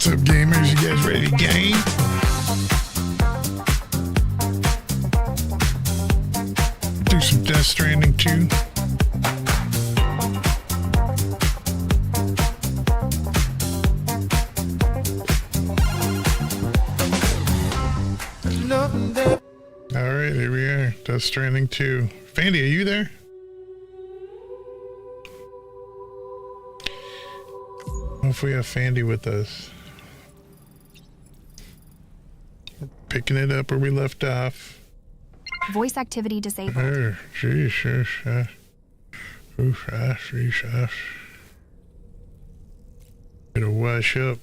What's up, gamers? You guys ready to game? Do some Death Stranding 2. Alright, here we are. Death Stranding 2. Fandy, are you there? If we have Fandy with us. We're picking it up where we left off. Voice activity disabled. Better wash up.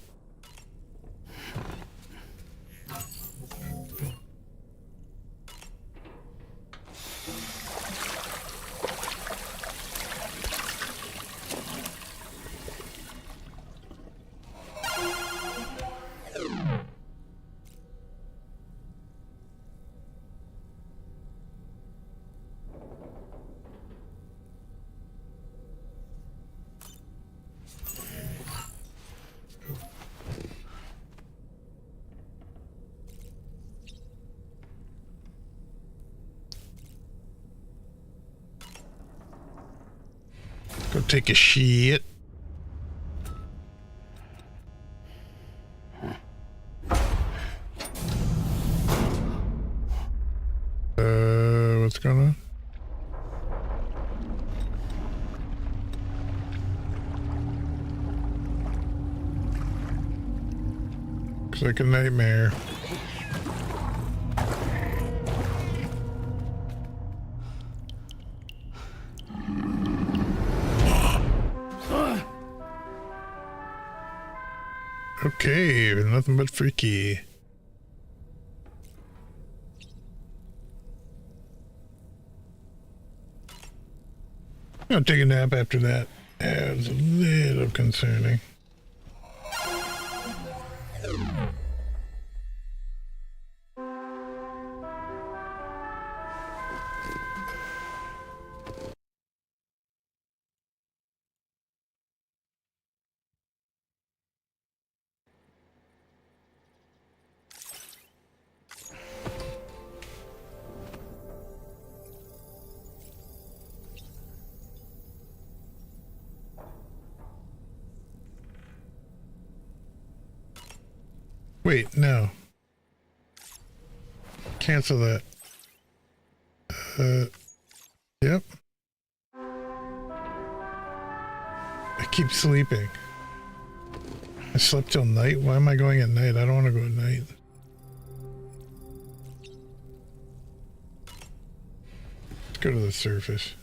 Go take a shit. What's going on? Looks like a nightmare. Okay, nothing but freaky. I'll take a nap after that. Yeah, it's a little concerning. Wait, no. Cancel that. Yep. I keep sleeping. I slept till night? Why am I going at night? I don't want to go at night. Let's go to the surface.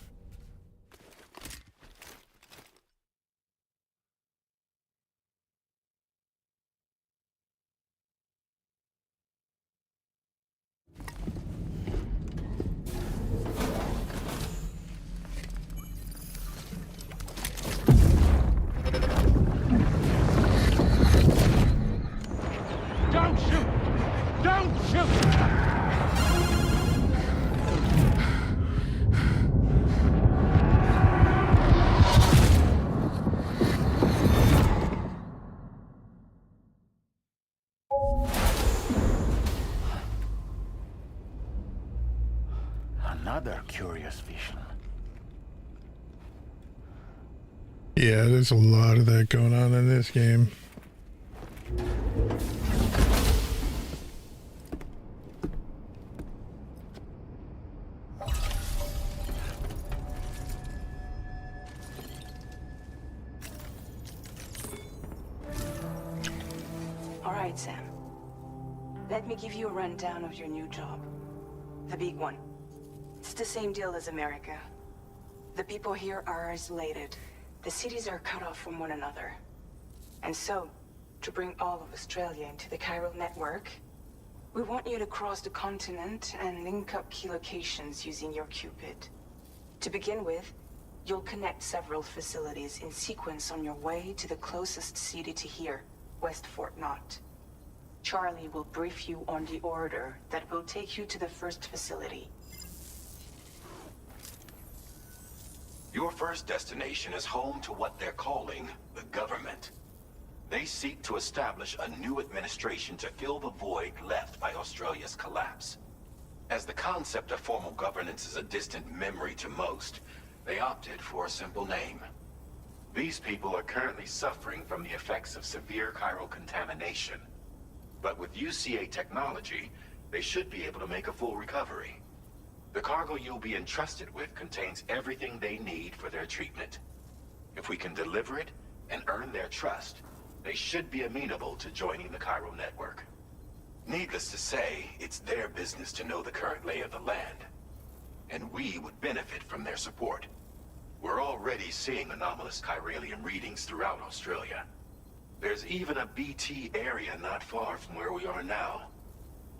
Another curious vision. Yeah, there's a lot of that going on in this game. All right, Sam. Let me give you a rundown of your new job. The big one. It's the same deal as America. The people here are isolated. The cities are cut off from one another. And so, to bring all of Australia into the chiral network, we want you to cross the continent and link up key locations using your Cupid. To begin with, you'll connect several facilities in sequence on your way to the closest city to here, West Fort Knott. Charlie will brief you on the order that will take you to the first facility. Your first destination is home to what they're calling the government. They seek to establish a new administration to fill the void left by Australia's collapse. As the concept of formal governance is a distant memory to most, they opted for a simple name. These people are currently suffering from the effects of severe chiral contamination. But with UCA technology, they should be able to make a full recovery. The cargo you'll be entrusted with contains everything they need for their treatment. If we can deliver it and earn their trust, they should be amenable to joining the chiral network. Needless to say, it's their business to know the current lay of the land. And we would benefit from their support. We're already seeing anomalous chiralium readings throughout Australia. There's even a BT area not far from where we are now.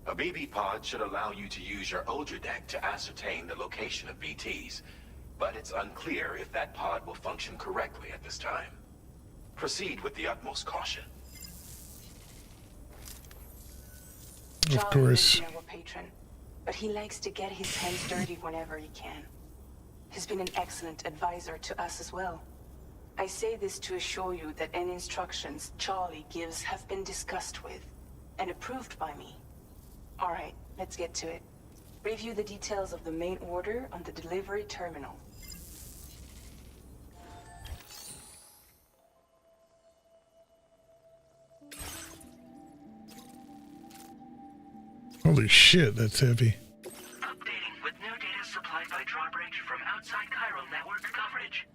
A BB pod should allow you to use your Ultra deck to ascertain the location of BTs, but it's unclear if that pod will function correctly at this time. Proceed with the utmost caution. Of course. Charlie is our patron, but he likes to get his hands dirty whenever he can. He's been an excellent advisor to us as well. I say this to assure you that any instructions Charlie gives have been discussed with and approved by me. All right, let's get to it. Review the details of the main order on the delivery terminal. Holy shit, that's heavy. Updating with new data supplied by drawbridge from outside chiral network coverage.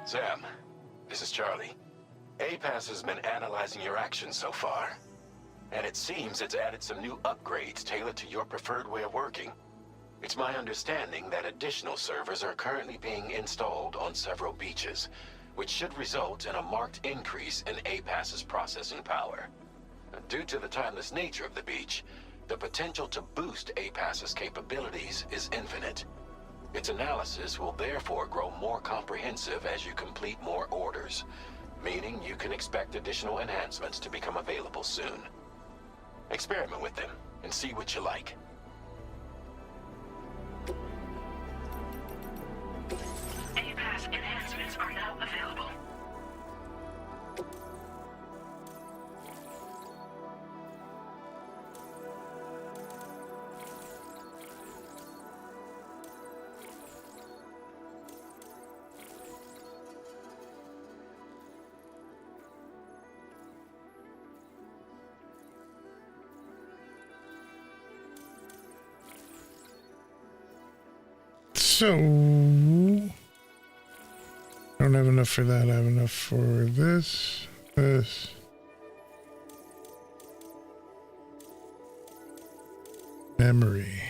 Sam, this is Charlie. APAS has been analyzing your actions so far, and it seems it's added some new upgrades tailored to your preferred way of working. It's my understanding that additional servers are currently being installed on several beaches, which should result in a marked increase in APAS's processing power. Due to the timeless nature of the beach, the potential to boost APAS's capabilities is infinite. Its analysis will therefore grow more comprehensive as you complete more orders, meaning you can expect additional enhancements to become available soon. Experiment with them and see what you like. APAS enhancements are now available. So, I don't have enough for that. I have enough for this, this. Memory.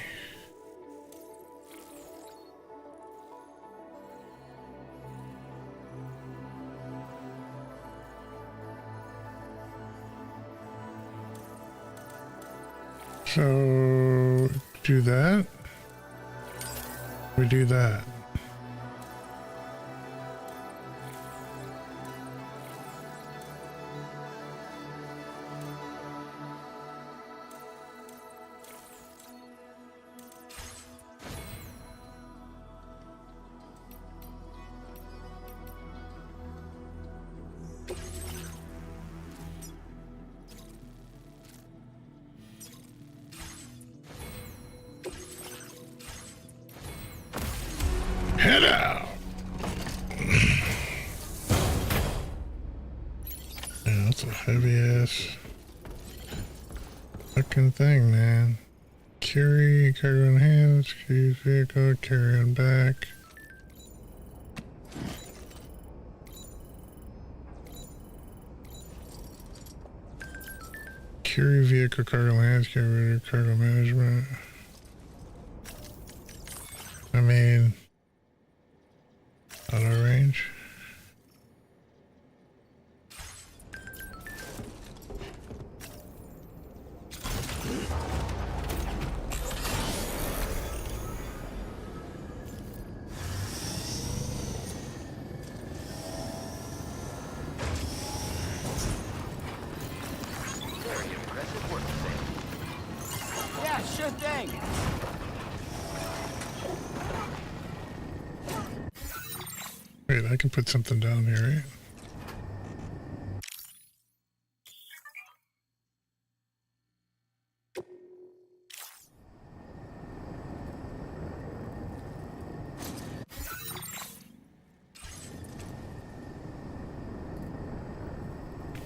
So, do that. We do that. Head out. Yeah, that's a heavy ass fucking thing, man. Carry, cargo in hands, use vehicle, carry on back. Carry vehicle, cargo in hands, carry cargo management. I mean, auto range. Sure thing. Wait, I can put something down here, right?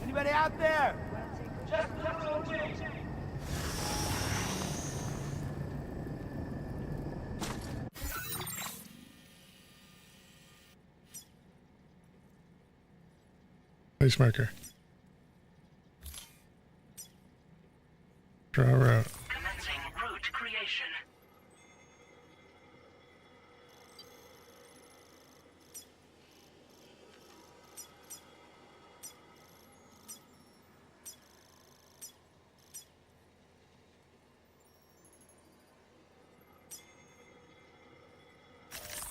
Anybody out there? Just Place marker. Draw route. Commencing route creation.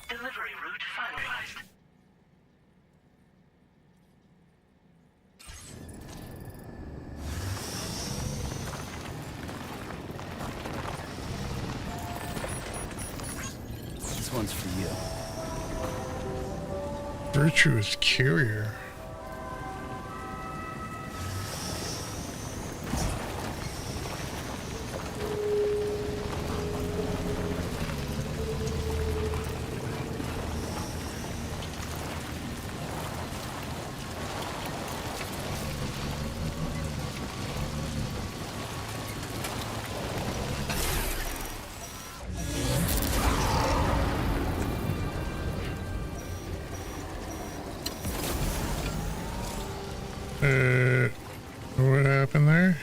Delivery route finalized. This one's for you. Virtuous carrier. What happened there?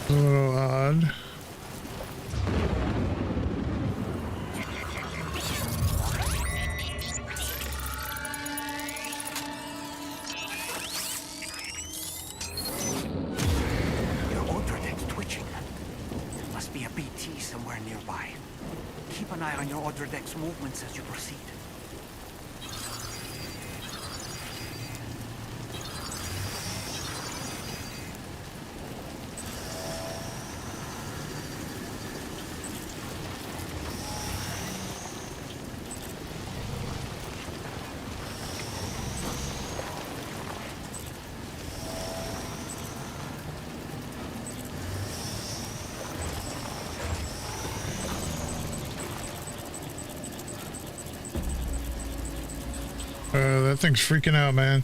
A little odd. Your Odradek's twitching. There must be a BT somewhere nearby. Keep an eye on your Odradek's movements as you proceed. That thing's freaking out, man.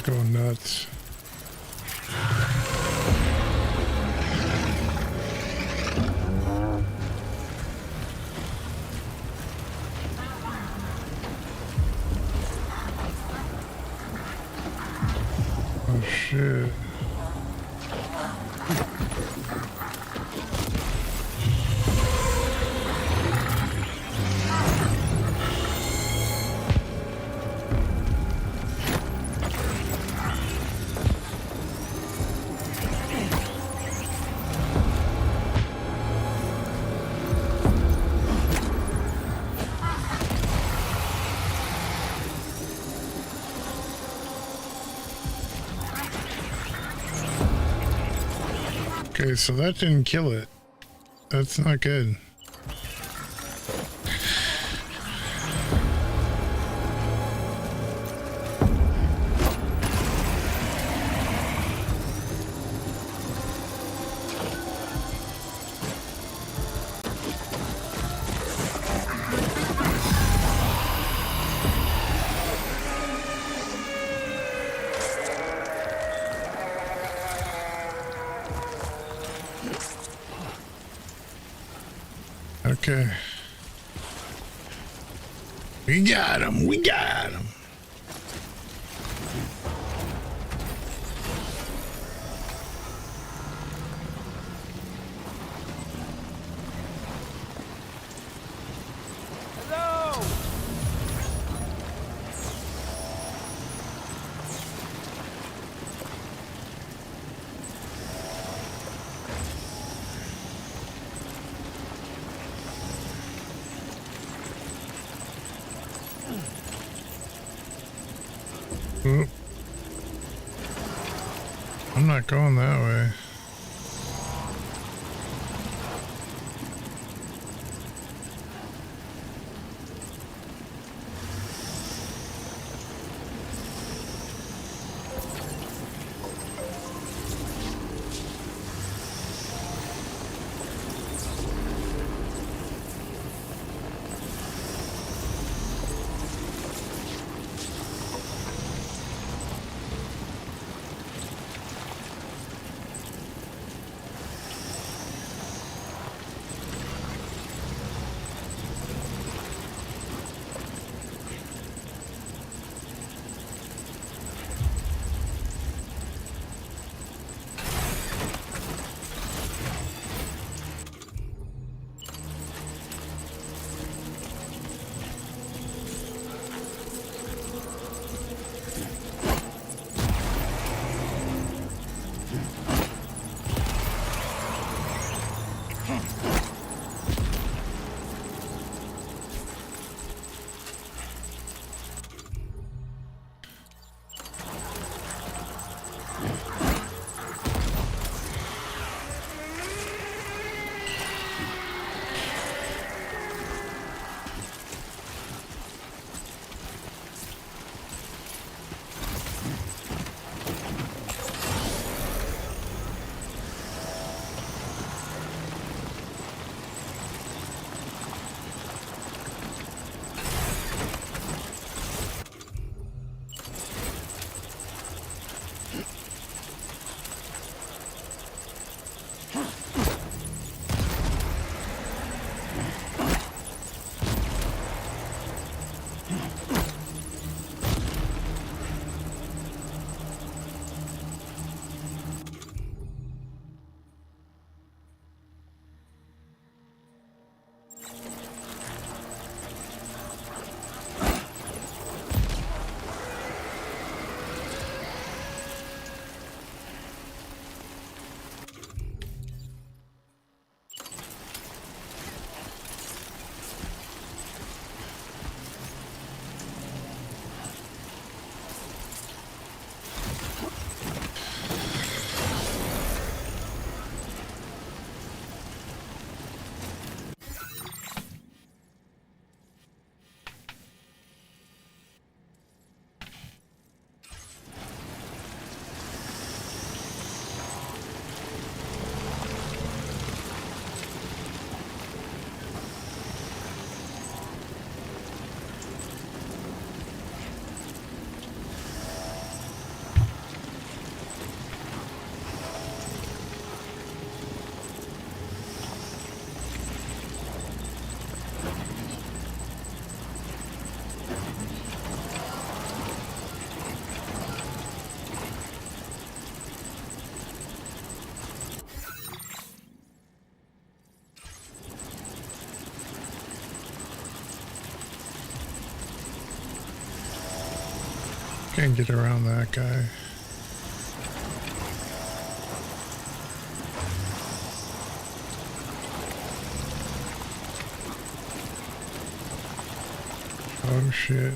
Going nuts. shit. Okay, so that didn't kill it. That's not good. Okay. We got him. We got him. Hello! Oop. I'm not going that way. Can't get around that guy. Oh shit.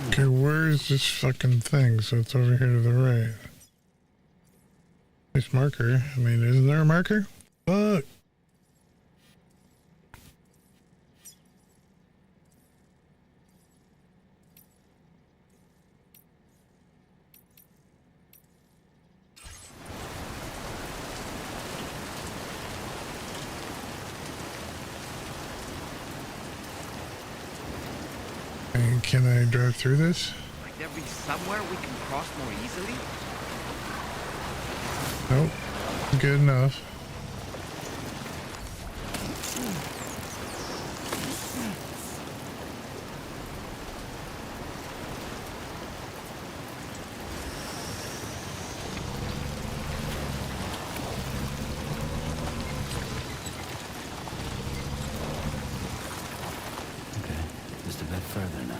Okay, where's this fucking thing? So it's over here to the right. This marker. I mean, isn't there a marker? Fuck. And can I drive through this? Might there be somewhere we can cross more easily? Nope. Good enough. Okay, just a bit further now.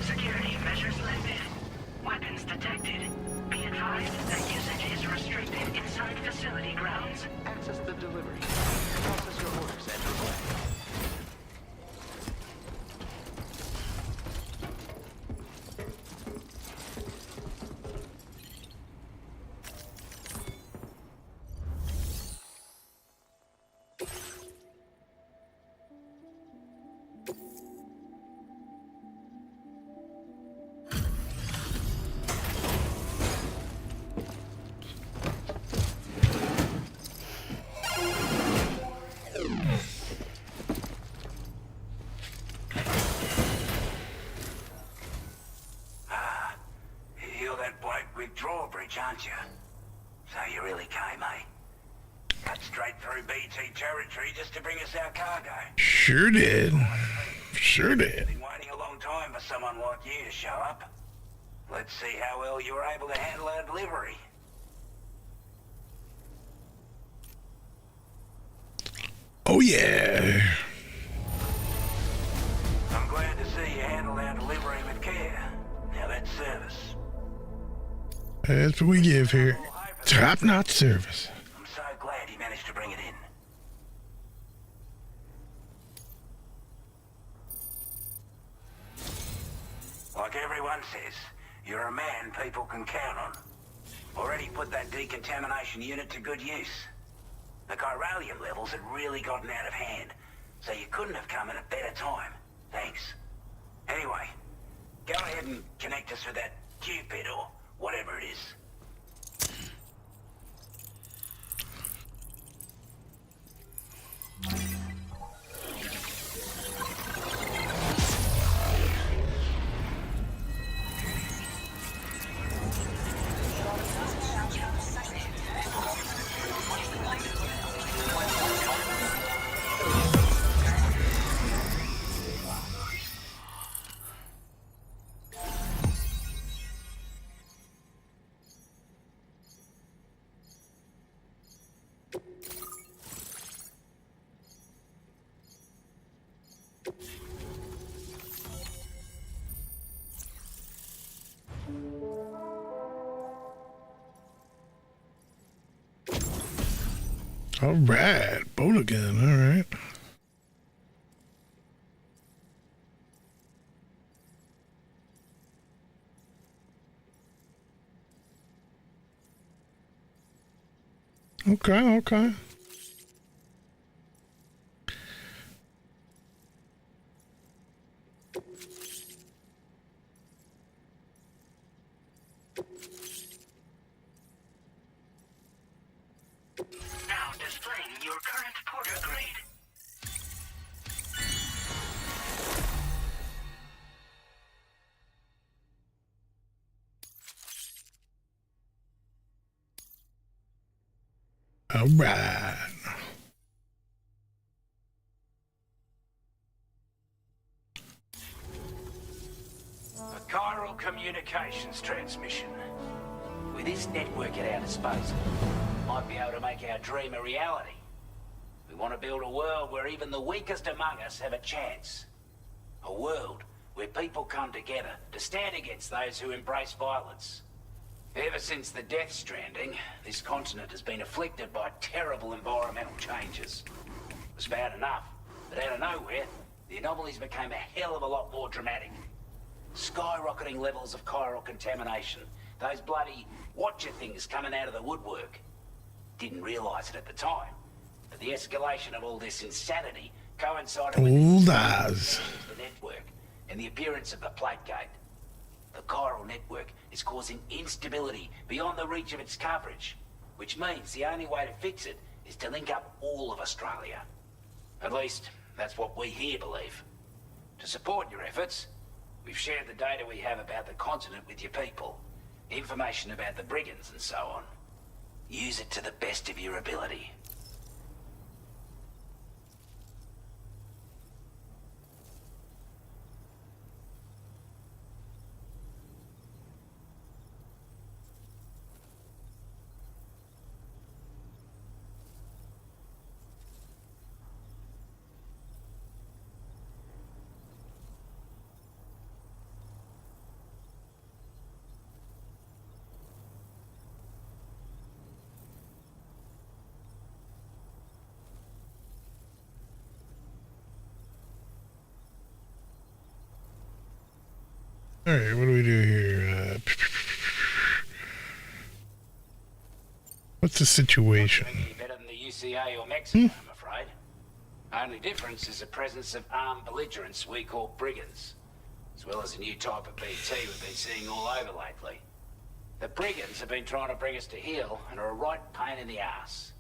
Security measures lifted. Weapons detected. Be advised that usage is restricted inside facility grounds. Access the delivery. Process your orders and reply. You're that bloke with drawbridge, aren't you? So you really came, eh? Cut straight through BT territory just to bring us our cargo. Sure did. Sure did. Been waiting a long time for someone like you to show up. Let's see how well you were able to handle our delivery. Oh yeah. I'm glad to see you handled our delivery with care. Now that's service. That's what we give here. Top-notch service. I'm so glad he managed to bring it in. Like everyone says, you're a man people can count on. Already put that decontamination unit to good use. The chiralium levels had really gotten out of hand, so you couldn't have come at a better time. Thanks. Anyway, go ahead and connect us with that Cupid or whatever it is. All right, boat again. All right. Okay, okay. Now displaying your current porter grade. All right. A chiral communications transmission. With this network at our disposal, might be able to make our dream a reality. We want to build a world where even the weakest among us have a chance. A world where people come together to stand against those who embrace violence. Ever since the Death Stranding, this continent has been afflicted by terrible environmental changes. It was bad enough, but out of nowhere, the anomalies became a hell of a lot more dramatic. Skyrocketing levels of chiral contamination. Those bloody watcher things coming out of the woodwork. Didn't realize it at the time, but the escalation of all this insanity coincided with Old the eyes. the network and the appearance of the plate gate. The chiral network is causing instability beyond the reach of its coverage, which means the only way to fix it is to link up all of Australia. At least, that's what we here believe. To support your efforts, we've shared the data we have about the continent with your people. Information about the brigands and so on. Use it to the best of your ability. All right, what do we do here? What's the situation? Any better than the UCA or Mexico, I'm afraid. Only difference is the presence of armed belligerents we call brigands, as well as a new type of BT we've been seeing all over lately. The brigands have been trying to bring us to heel and are a right pain in the ass.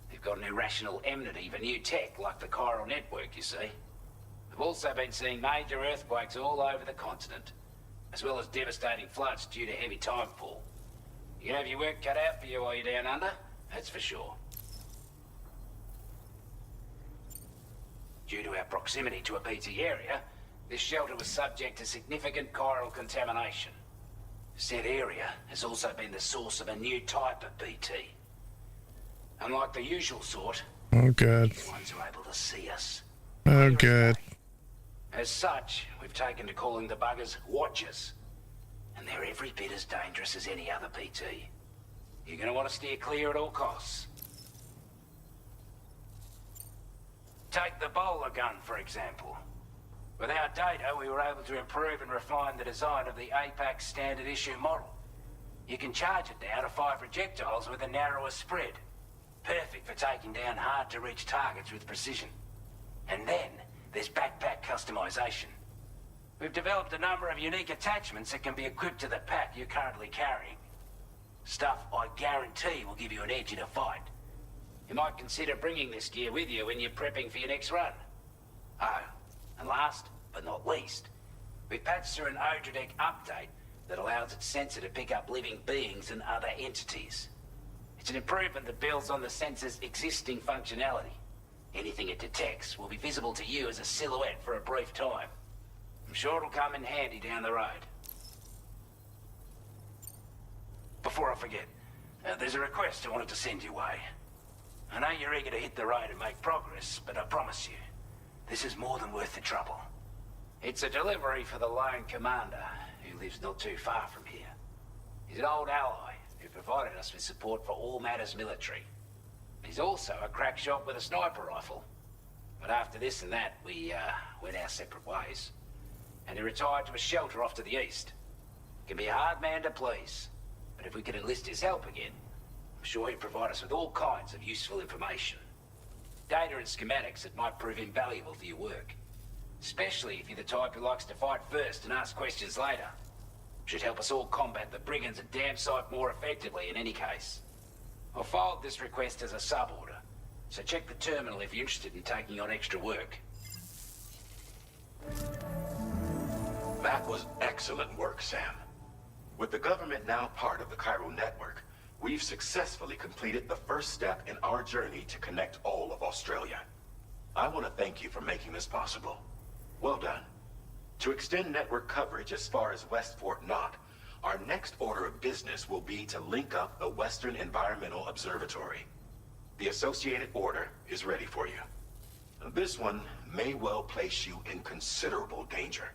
They've got an irrational enmity for new tech like the chiral network, you see. We've also been seeing major earthquakes all over the continent, as well as devastating floods due to heavy tidefall. You can have your work cut out for you while you're down under, that's for sure. Due to our proximity to a BT area, this shelter was subject to significant chiral contamination. Said area has also been the source of a new type of BT. Unlike the usual sort, Oh, God. the ones who are able to see us. Oh, God. As such, we've taken to calling the buggers Watchers. And they're every bit as dangerous as any other BT. You're gonna want to steer clear at all costs. Take the bowler gun, for example. With our data, we were able to improve and refine the design of the APAC standard issue model. You can charge it now to 5 projectiles with a narrower spread. Perfect for taking down hard-to-reach targets with precision. And then, there's backpack customization. We've developed a number of unique attachments that can be equipped to the pack you're currently carrying. Stuff I guarantee will give you an edge in a fight. You might consider bringing this gear with you when you're prepping for your next run. Oh, and last but not least, we've patched through an Odradek update that allows its sensor to pick up living beings and other entities. It's an improvement that builds on the sensor's existing functionality. Anything it detects will be visible to you as a silhouette for a brief time. I'm sure it'll come in handy down the road. Before I forget, there's a request I wanted to send your way. I know you're eager to hit the road and make progress, but I promise you, this is more than worth the trouble. It's a delivery for the lone commander, who lives not too far from here. He's an old ally who provided us with support for all matters military. He's also a crack shot with a sniper rifle. But after this and that, we went our separate ways. And he retired to a shelter off to the east. He can be a hard man to please, but if we could enlist his help again, I'm sure he'd provide us with all kinds of useful information. Data and schematics that might prove invaluable for your work. Especially if you're the type who likes to fight first and ask questions later. Should help us all combat the brigands a damn sight more effectively in any case. I'll filed this request as a sub-order, so check the terminal if you're interested in taking on extra work. That was excellent work, Sam. With the government now part of the Cairo network, we've successfully completed the first step in our journey to connect all of Australia. I want to thank you for making this possible. Well done. To extend network coverage as far as West Fort Knott, our next order of business will be to link up the Western Environmental Observatory. The associated order is ready for you. This one may well place you in considerable danger,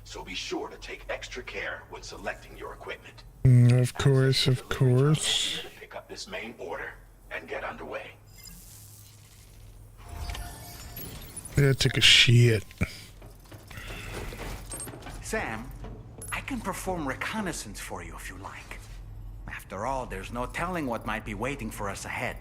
so be sure to take extra care when selecting your equipment. Of course, of course. Pick up this main order and get underway. Yeah, take a shit. Sam, I can perform reconnaissance for you if you like. After all, there's no telling what might be waiting for us ahead.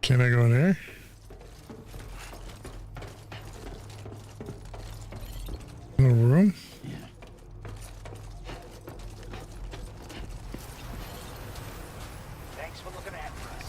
Can I go in there? No room? Yeah. Thanks for looking out for us.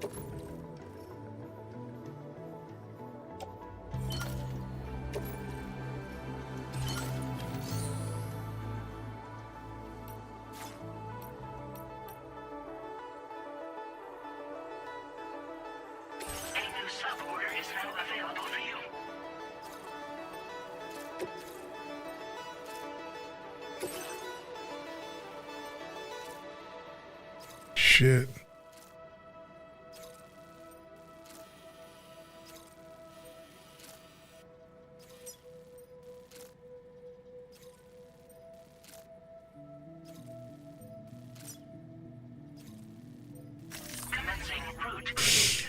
A new sub-order is now available for you. Shit. Commencing route creation.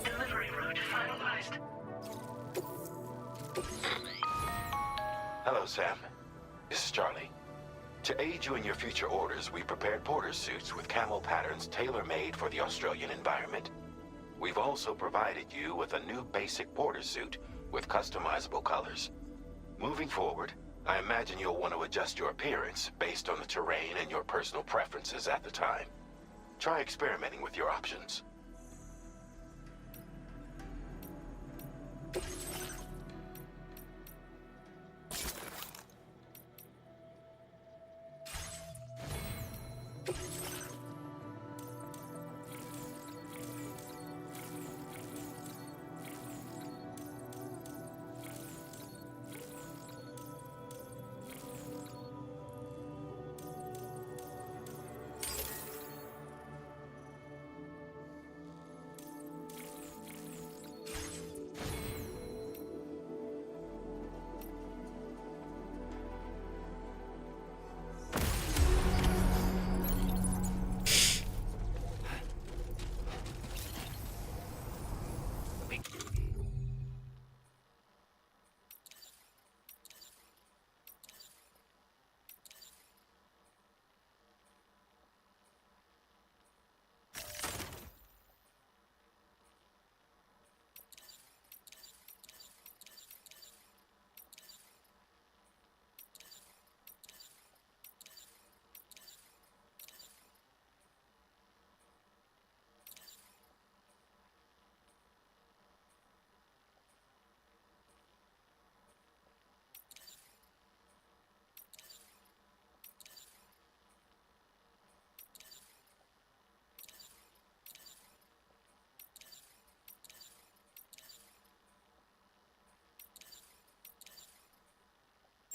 Delivery route finalized. Hello, Sam. This is Charlie. To aid you in your future orders, we prepared porter suits with camel patterns tailor-made for the Australian environment. We've also provided you with a new basic porter suit with customizable colors. Moving forward, I imagine you'll want to adjust your appearance based on the terrain and your personal preferences at the time. Try experimenting with your options.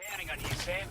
Counting on you, Sam.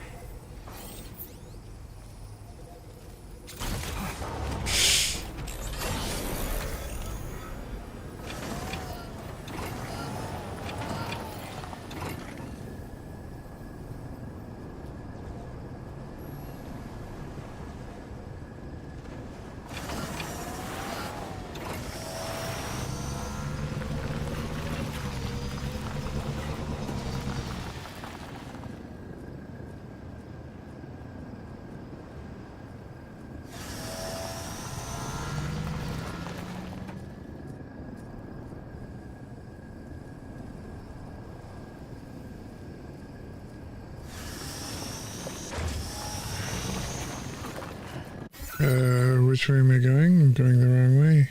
Which way am I going? I'm going the wrong way.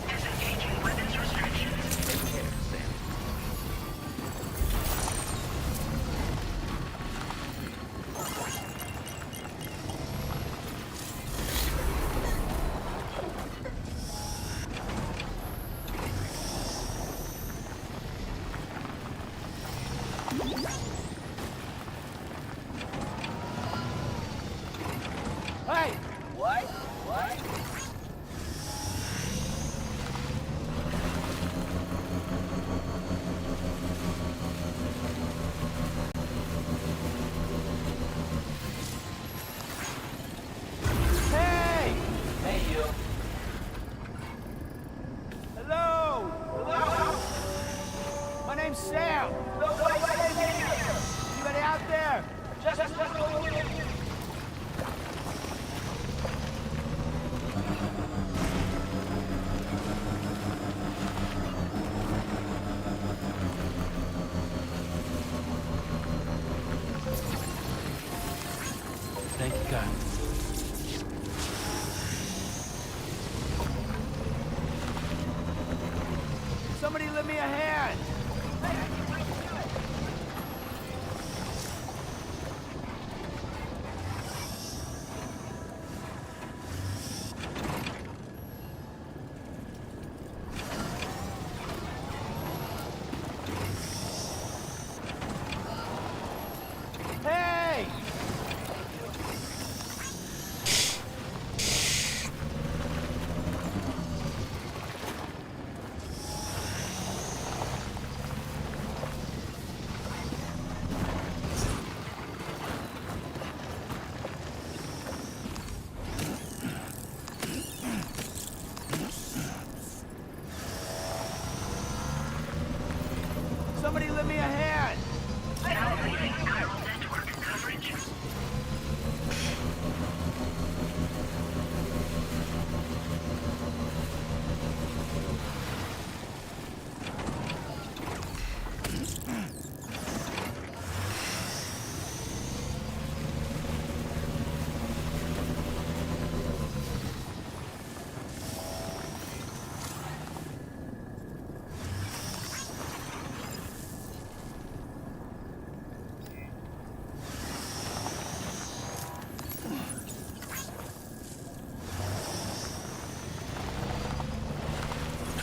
Disengaging weapons restrictions. Hey! What? What? Hey! Hey, you. Hello! Hello? My name's Sam. No, wait.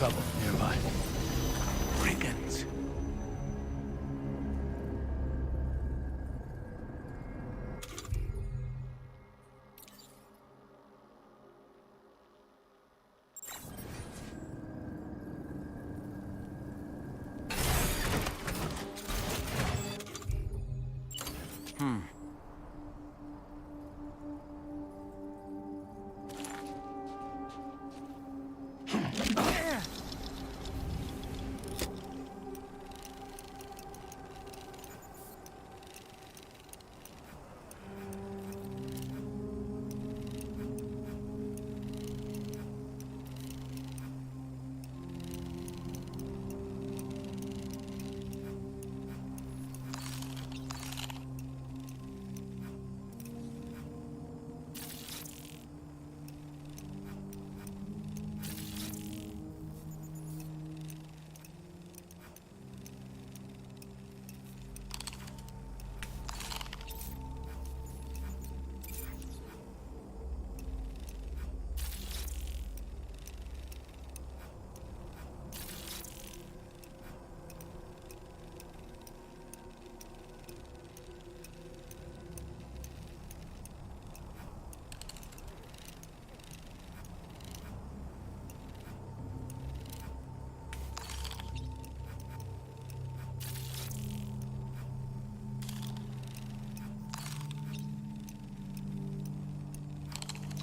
trouble nearby. Brigands.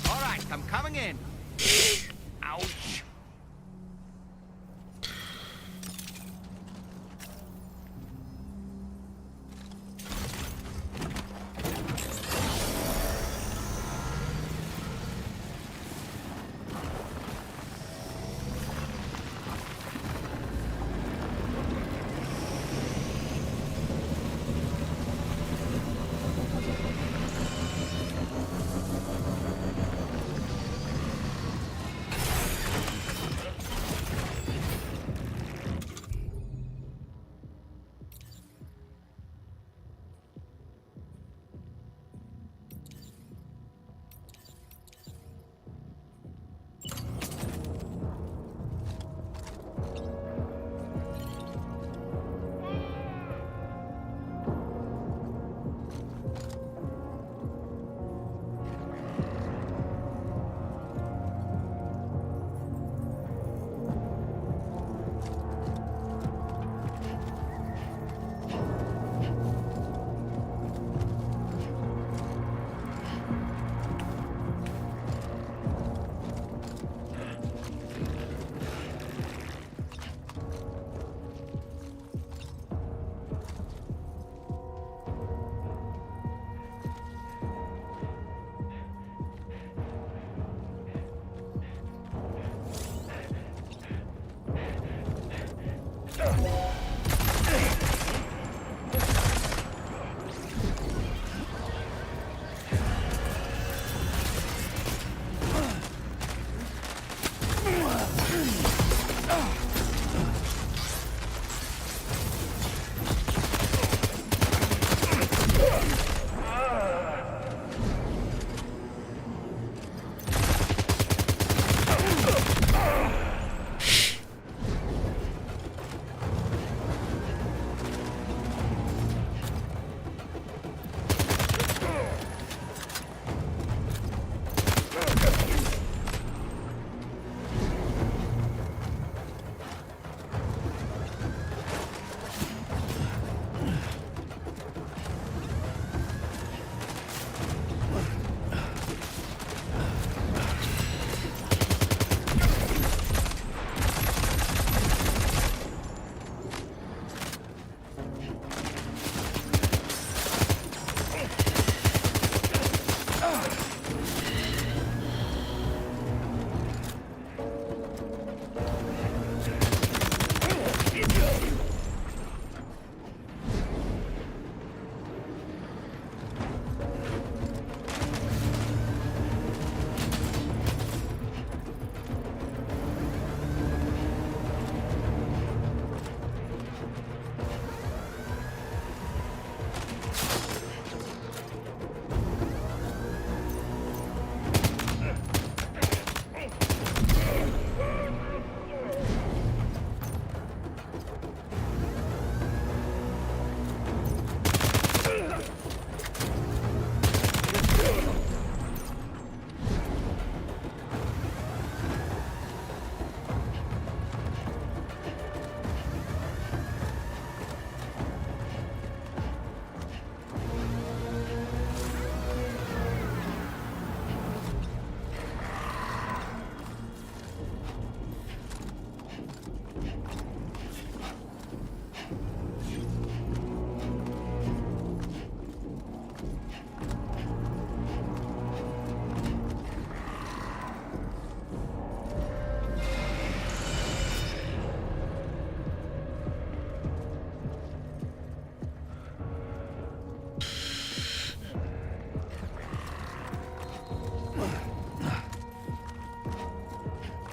All right, I'm coming in. Ouch.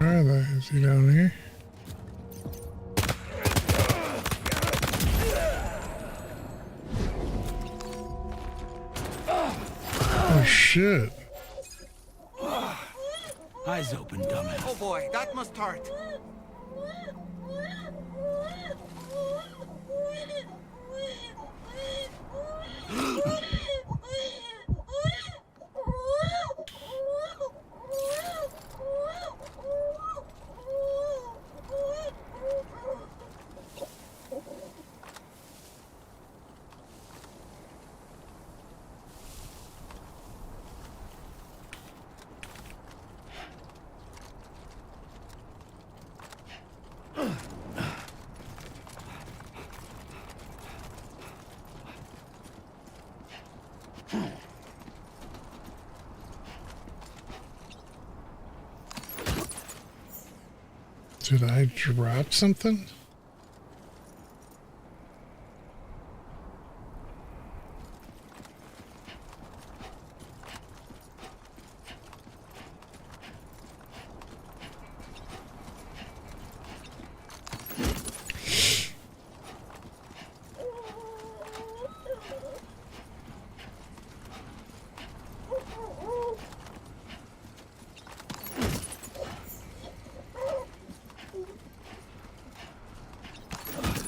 Where are they? Is he down here? Oh shit. Eyes open, dumbass. Oh boy, that must hurt. Did I drop something?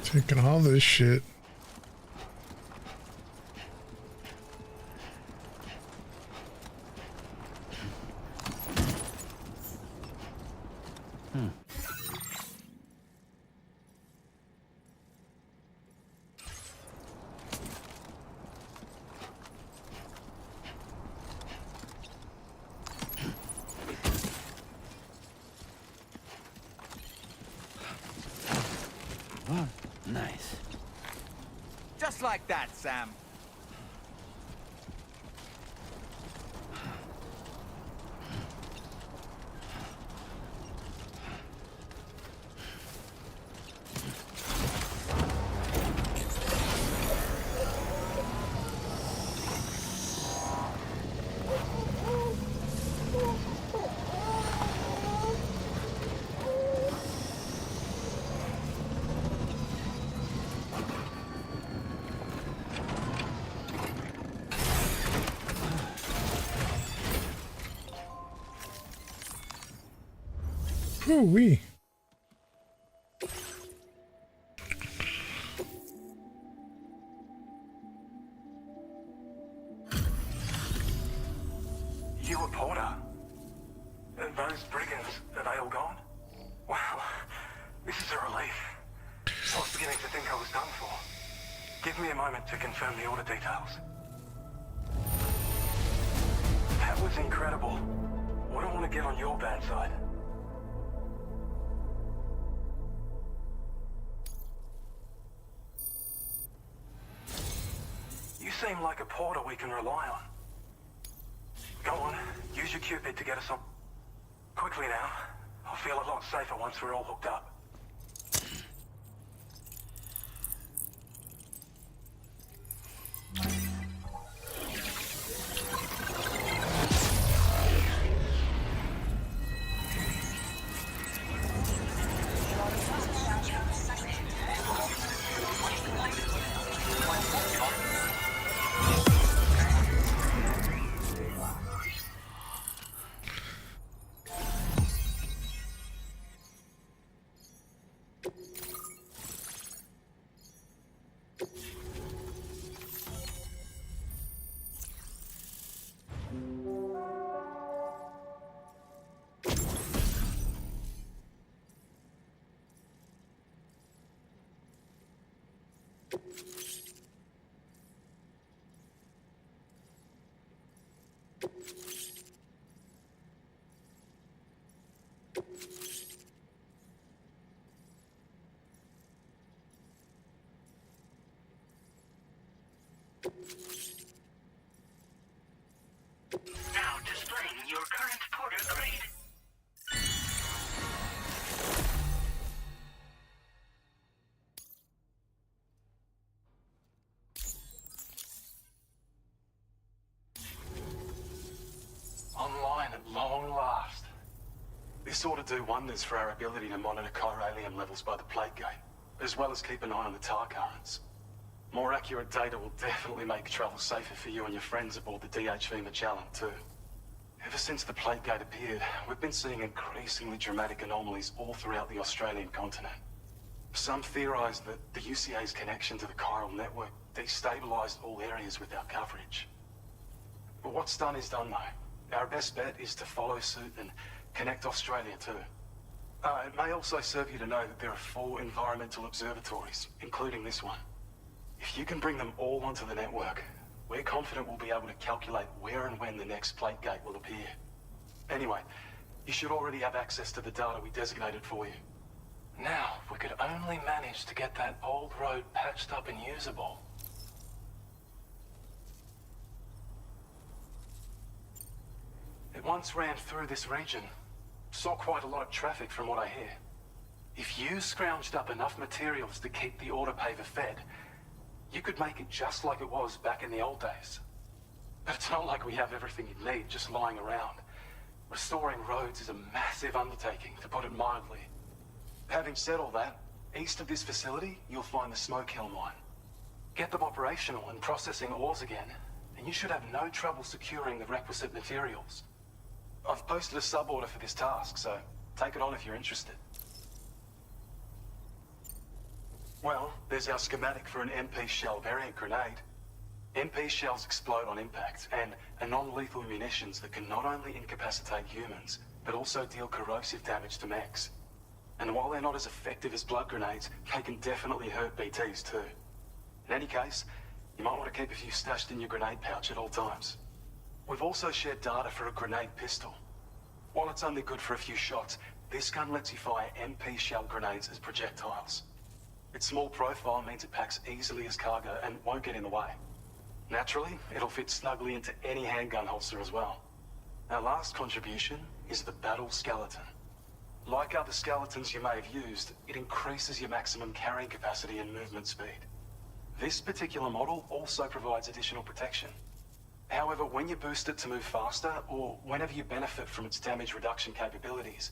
Taking all this shit. Nice. Just like that, Sam. Ooh-wee. You a Porter? Those brigands, are they all gone? Well, this is a relief. I was beginning to think I was done for. Give me a moment to confirm the order details. That was incredible. Wouldn't want to get on your bad side. You seem like a Porter we can rely on. Go on, use your Cupid to get us on. Quickly now. I'll feel a lot safer once we're all hooked up. Now displaying your current Porter grade. Online at long last. This ought to do wonders for our ability to monitor chiralium levels by the plague gate, as well as keep an eye on the tar currents. More accurate data will definitely make travel safer for you and your friends aboard the DHV Magellan, too. Ever since the plague gate appeared, we've been seeing increasingly dramatic anomalies all throughout the Australian continent. Some theorize that the UCA's connection to the chiral network destabilized all areas with our coverage. But what's done is done, though. Our best bet is to follow suit and connect Australia, too. It may also serve you to know that there are 4 environmental observatories, including this one. If you can bring them all onto the network, we're confident we'll be able to calculate where and when the next plague gate will appear. Anyway, you should already have access to the data we designated for you. Now, if we could only manage to get that old road patched up and usable. It once ran through this region. Saw quite a lot of traffic from what I hear. If you scrounged up enough materials to keep the autopaver fed, you could make it just like it was back in the old days. But it's not like we have everything you need just lying around. Restoring roads is a massive undertaking, to put it mildly. Having said all that, east of this facility, you'll find the Smoke Hill mine. Get them operational and processing ores again, and you should have no trouble securing the requisite materials. I've posted a sub-order for this task, so take it on if you're interested. Well, there's our schematic for an MP shell variant grenade. MP shells explode on impact, and are non-lethal munitions that can not only incapacitate humans, but also deal corrosive damage to mechs. And while they're not as effective as blood grenades, they can definitely hurt BTs too. In any case, you might want to keep a few stashed in your grenade pouch at all times. We've also shared data for a grenade pistol. While it's only good for a few shots, this gun lets you fire MP shell grenades as projectiles. Its small profile means it packs easily as cargo and won't get in the way. Naturally, it'll fit snugly into any handgun holster as well. Our last contribution is the Battle Skeleton. Like other skeletons you may have used, it increases your maximum carrying capacity and movement speed. This particular model also provides additional protection. However, when you boost it to move faster, or whenever you benefit from its damage reduction capabilities,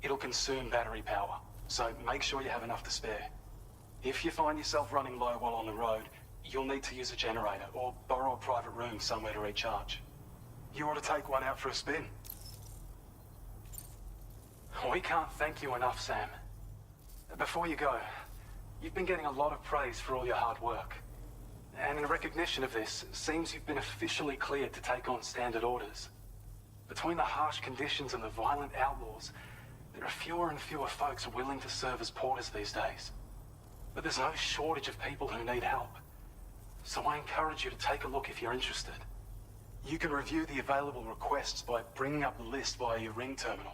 it'll consume battery power, so make sure you have enough to spare. If you find yourself running low while on the road, you'll need to use a generator or borrow a private room somewhere to recharge. You ought to take one out for a spin. We can't thank you enough, Sam. Before you go, you've been getting a lot of praise for all your hard work. And in recognition of this, it seems you've been officially cleared to take on standard orders. Between the harsh conditions and the violent outlaws, there are fewer and fewer folks willing to serve as porters these days. But there's no shortage of people who need help. So I encourage you to take a look if you're interested. You can review the available requests by bringing up the list via your ring terminal.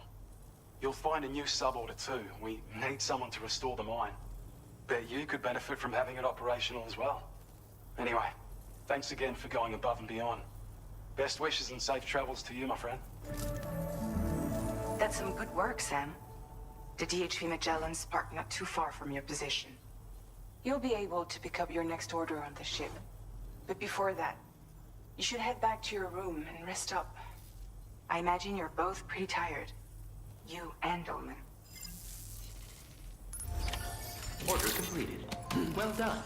You'll find a new sub-order too. We need someone to restore the mine. Bet you could benefit from having it operational as well. Anyway, thanks again for going above and beyond. Best wishes and safe travels to you, my friend. That's some good work, Sam. The DHV Magellan's parked not too far from your position. You'll be able to pick up your next order on the ship. But before that, you should head back to your room and rest up. I imagine you're both pretty tired. You and Dolman. Order completed. Well done.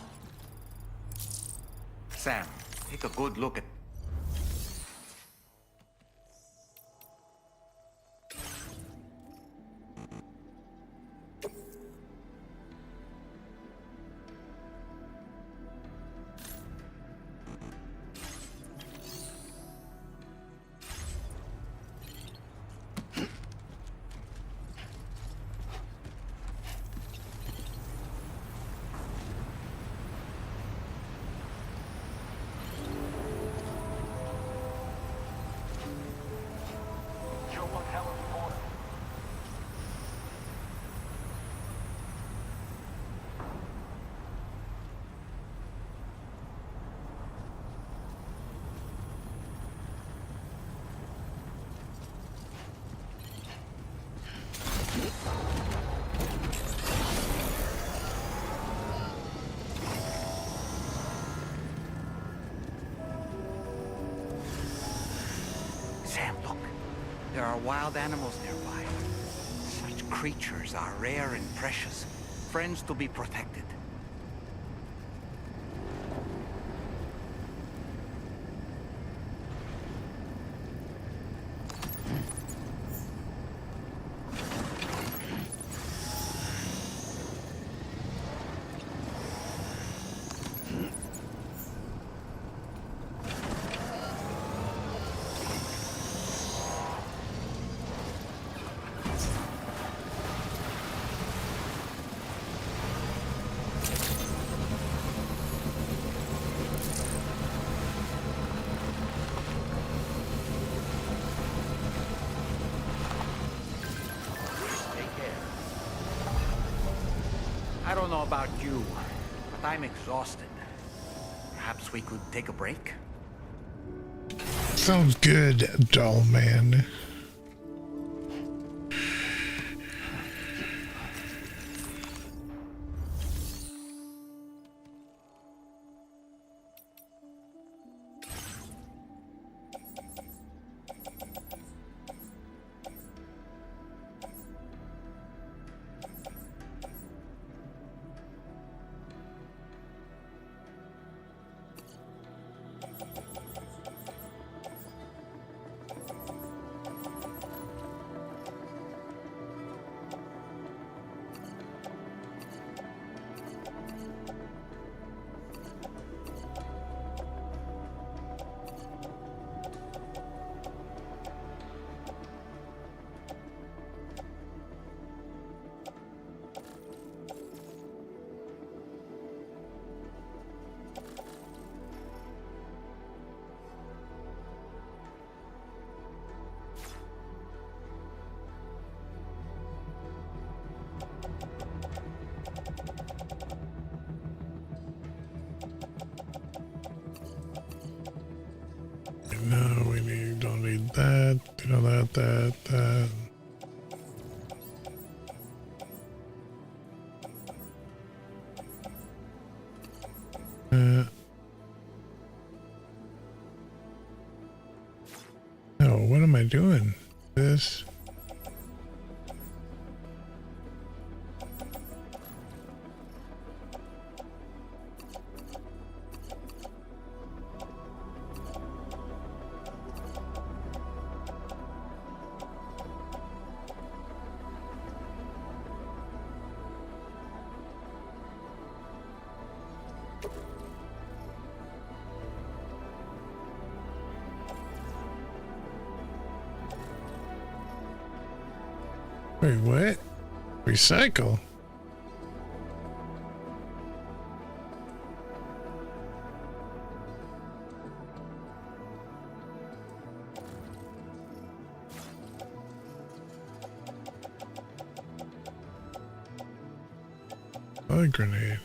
Sam, take a good look at... Sam, look. There are wild animals nearby. creatures are rare and precious, friends to be protected. I don't know about you, but I'm exhausted. Perhaps we could take a break? Sounds good, doll man. No, don't need that. That. No, what am I doing? This. Wait, what? Recycle? A grenade.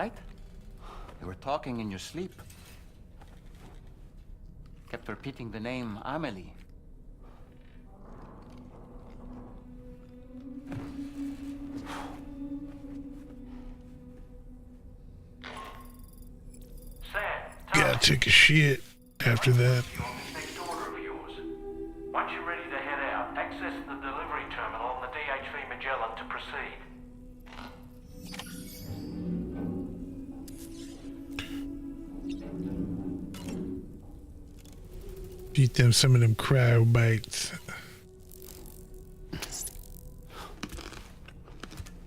right? You were talking in your sleep. Kept repeating the name Amelie. Gotta take a shit after that. Next order of yours. Once you're ready to head out, access the delivery terminal on the DHV Magellan to proceed. Beat them some of them cryo bites.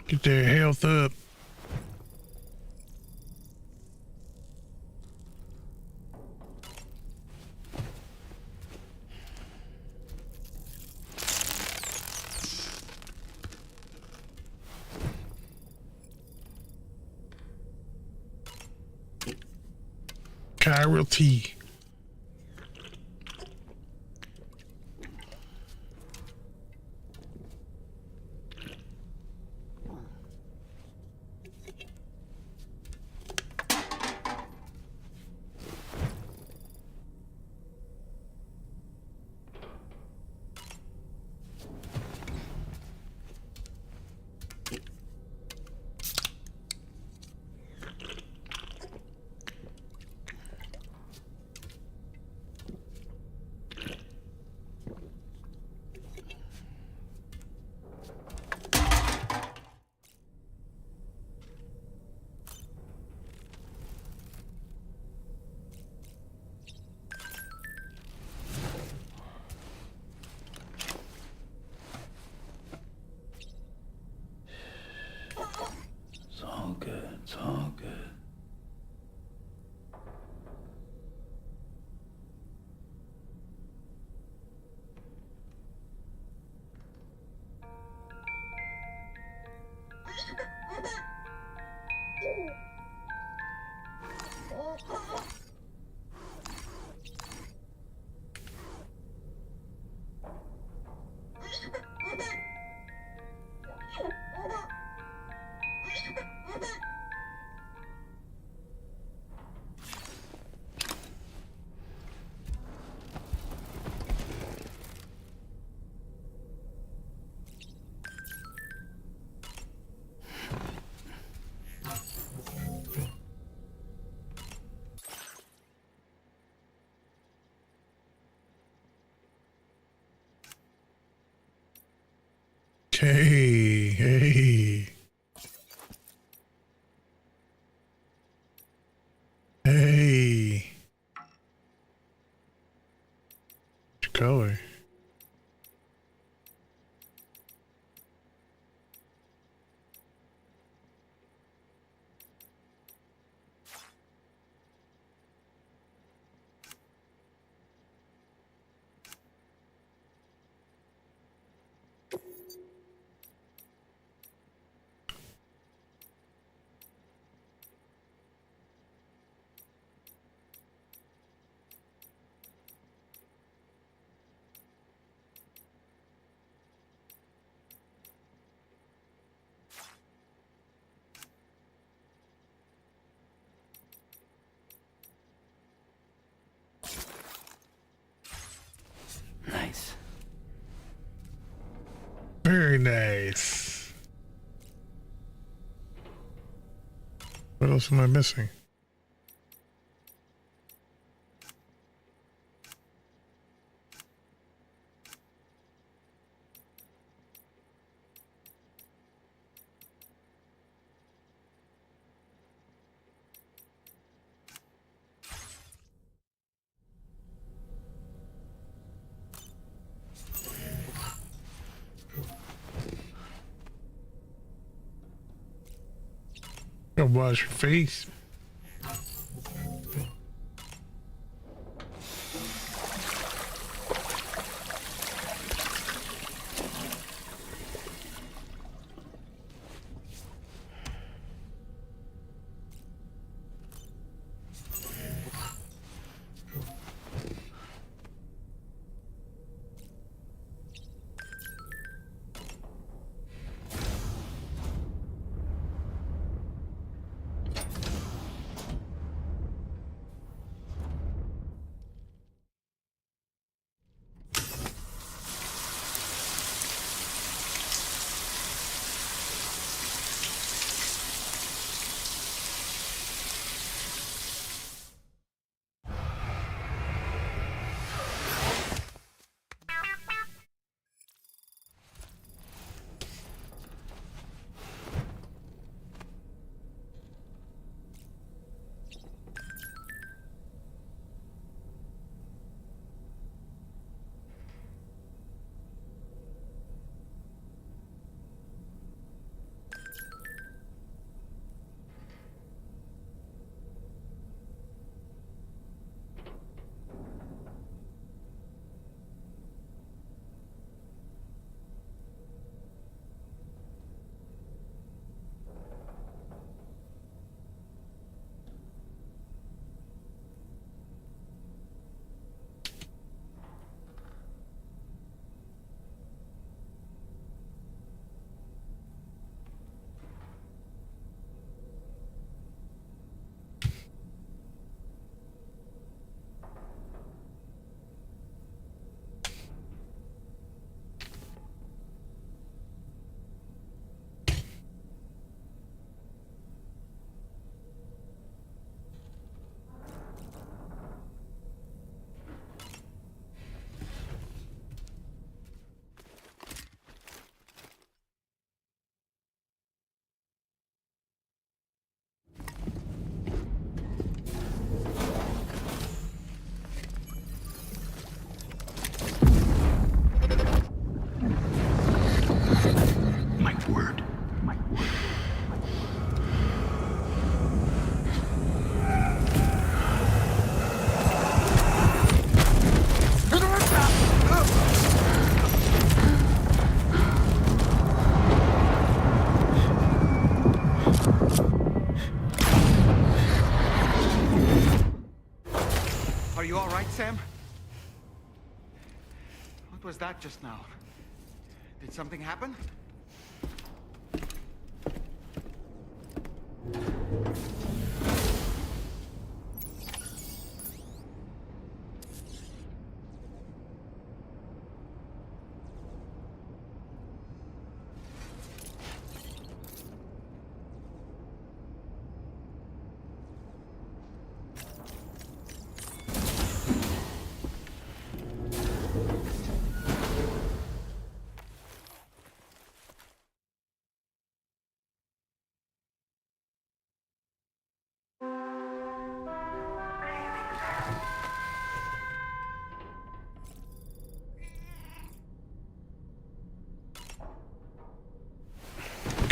Get their health up. Chiral tea. It's all good. It's all good. Hey. Hey. Which color? Nice. Very nice. What else am I missing? Go wash your face. was that just now? Did something happen?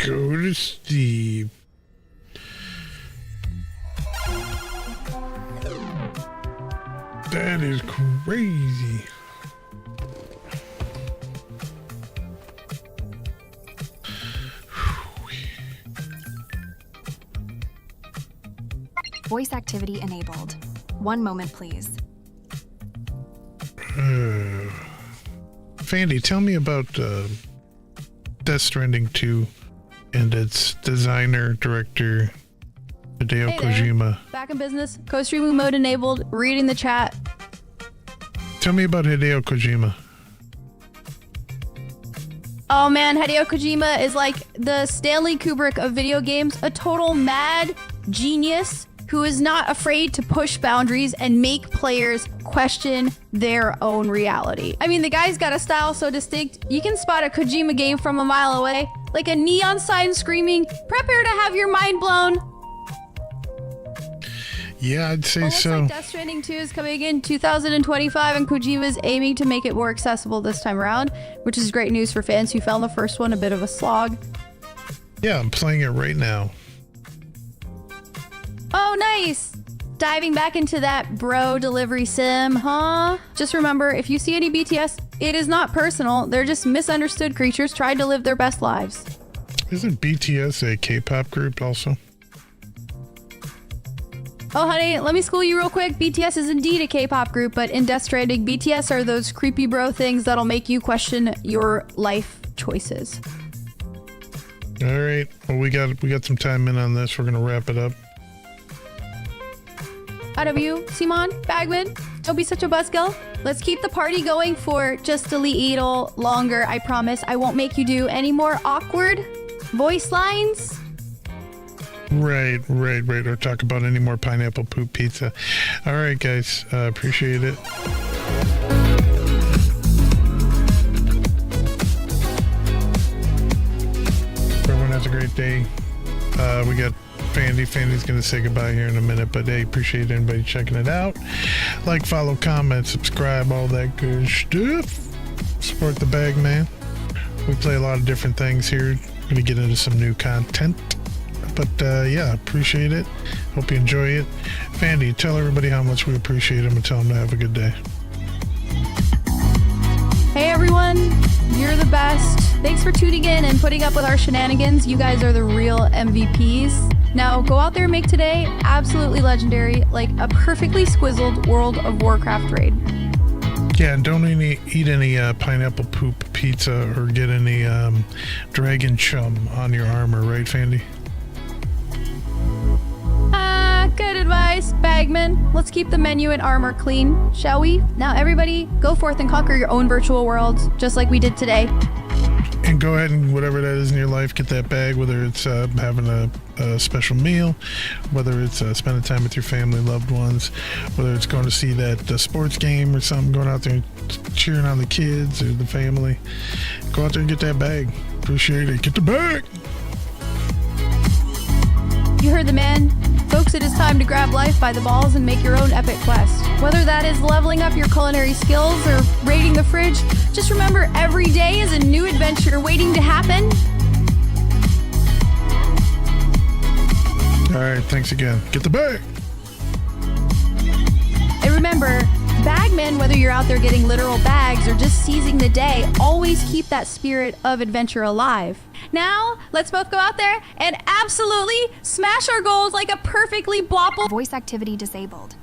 Go to Steve. That is crazy. Voice activity enabled. One moment, please. Fandy, tell me about Death Stranding 2 and its designer, director, Hideo Hey there. Kojima. Back in business. Co-streaming mode enabled. Reading the chat. Tell me about Hideo Kojima. Oh man, Hideo Kojima is like the Stanley Kubrick of video games. A total mad genius who is not afraid to push boundaries and make players question their own reality. I mean, the guy's got a style so distinct, you can spot a Kojima game from a mile away. Like a neon sign screaming, prepare to have your mind blown. Yeah, I'd say Looks so. like Death Stranding 2 is coming in 2025, and Kojima's aiming to make it more accessible this time around, which is great news for fans who found the first one a bit of a slog. Yeah, I'm playing it right now. Oh, nice! Diving back into that bro delivery sim, huh? Just remember, if you see any BTS, it is not personal. They're just misunderstood creatures trying to live their best lives. Isn't BTS a K-pop group also? Oh, honey, let me school you real quick. BTS is indeed a K-pop group, but in Death Stranding, BTS are those creepy bro things that'll make you question your life choices. All right. Well, we got some time in on this. We're gonna wrap it up. Out of you, Simon, BagMan, don't be such a buzzkill. Let's keep the party going for just a little longer. I promise I won't make you do any more awkward voice lines. Right. Or talk about any more pineapple poop pizza. All right, guys. Appreciate it. Everyone has a great day. We got Fandy. Fandy's going to say goodbye here in a minute, but hey, appreciate anybody checking it out. Like, follow, comment, subscribe, all that good stuff. Support the BagMan. We play a lot of different things here. Going to get into some new content. But yeah, appreciate it. Hope you enjoy it. Fandy, tell everybody how much we appreciate them and tell them to have a good day. Hey everyone, you're the best. Thanks for tuning in and putting up with our shenanigans. You guys are the real MVPs. Now go out there and make today absolutely legendary, like a perfectly squizzled World of Warcraft raid. Yeah, and don't eat any pineapple poop pizza or get any dragon chum on your armor, right, Fandy? Good advice, BagMan. Let's keep the menu and armor clean, shall we? Now everybody, go forth and conquer your own virtual worlds, just like we did today. And go ahead and whatever that is in your life, get that bag, whether it's having a special meal, whether it's spending time with your family, loved ones, whether it's going to see that sports game or something, going out there and cheering on the kids or the family. Go out there and get that bag. Appreciate it. Get the bag. You heard the man. Folks, it is time to grab life by the balls and make your own epic quest. Whether that is leveling up your culinary skills or raiding the fridge, just remember every day is a new adventure waiting to happen. All right, thanks again. Get the bag. And remember, BagMan, whether you're out there getting literal bags or just seizing the day, always keep that spirit of adventure alive. Now, let's both go out there and absolutely smash our goals like a perfectly blopple. Voice activity disabled.